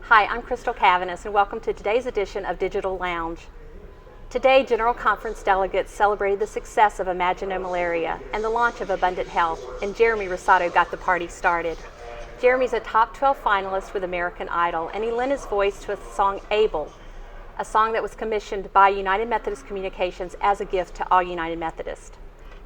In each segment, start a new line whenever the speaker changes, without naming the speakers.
Hi, I'm Crystal Cavanis, and welcome to today's edition of Digital Lounge. Today, General Conference delegates celebrated the success of Imagine No Malaria and the launch of Abundant Health, and Jeremy Rosado got the party started. Jeremy's a top 12 finalist with American Idol, and he lent his voice to a song, Able, a song that was commissioned by United Methodist Communications as a gift to all United Methodists.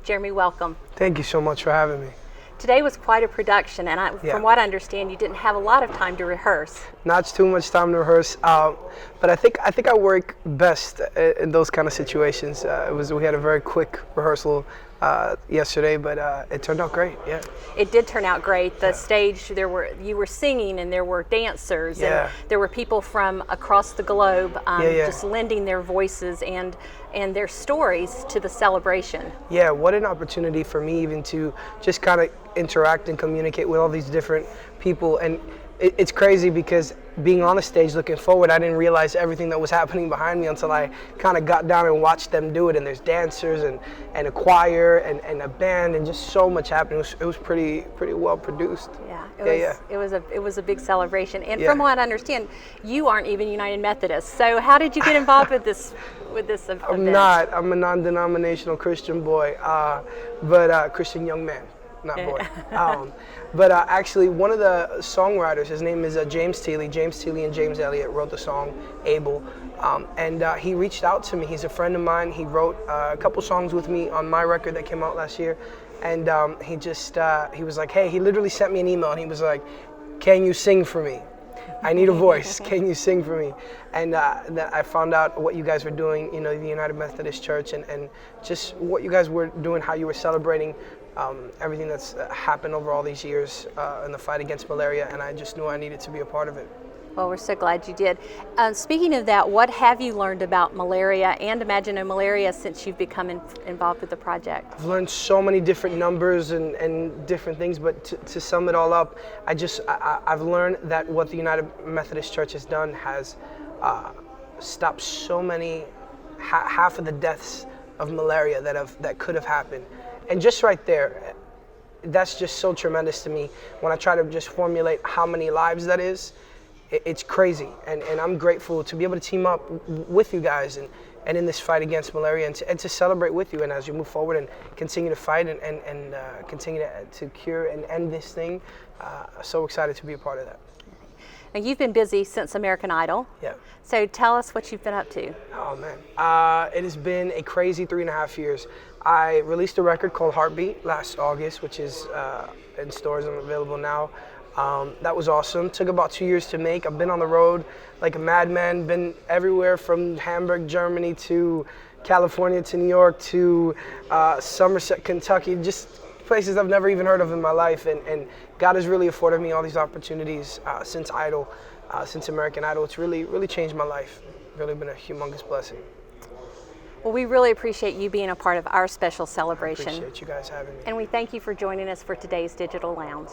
Jeremy, welcome.
Thank you so much for having me.
Today was quite a production, and from what I understand, you didn't have a lot of time to rehearse.
Not too much time to rehearse, but I think I work best in those kind of situations. We had a very quick rehearsal yesterday, but it turned out great. Yeah,
it did turn out great. The stage, you were singing, and there were dancers, and there were people from across the globe just lending their voices and their stories to the celebration.
Yeah, what an opportunity for me even to just kind of interact and communicate with all these different people. And it's crazy because being on the stage looking forward, I didn't realize everything that was happening behind me until I kind of got down and watched them do it. And there's dancers and a choir and a band and just so much happening. It was pretty well produced.
It was a big celebration. And from what I understand, you aren't even United Methodist. So how did you get involved with this event?
I'm a non-denominational Christian boy, but Christian young man. Not boy. But actually, one of the songwriters, his name is James Teely. James Teely and James Elliott wrote the song Able, and he reached out to me. He's a friend of mine. He wrote a couple songs with me on my record that came out last year, and he was like, hey, he literally sent me an email, and he was like, can you sing for me? I need a voice. Can you sing for me? And I found out what you guys were doing, the United Methodist Church, and just what you guys were doing, how you were celebrating everything that's happened over all these years in the fight against malaria, and I just knew I needed to be a part of it.
Well, we're so glad you did. Speaking of that, what have you learned about malaria and Imagine No Malaria since you've become involved with the project?
I've learned so many different numbers and different things, but to sum it all up, I've learned that what the United Methodist Church has done has stopped so many, half of the deaths of malaria that could have happened. And just right there, that's just so tremendous to me. When I try to just formulate how many lives that is, it's crazy. And I'm grateful to be able to team up with you guys and in this fight against malaria and to celebrate with you. And as you move forward and continue to fight and continue to cure and end this thing, so excited to be a part of that.
Now, you've been busy since American Idol.
Yeah.
So tell us what you've been up to.
Oh, man. It has been a crazy 3.5 years. I released a record called Heartbeat last August, which is in stores and available now. That was awesome. Took about 2 years to make. I've been on the road like a madman, been everywhere from Hamburg, Germany to California to New York to Somerset, Kentucky, just places I've never even heard of in my life. And God has really afforded me all these opportunities since Idol, since American Idol. It's really changed my life. Really been a humongous blessing.
Well, we really appreciate you being a part of our special celebration.
I appreciate you guys having me.
And we thank you for joining us for today's Digital Lounge.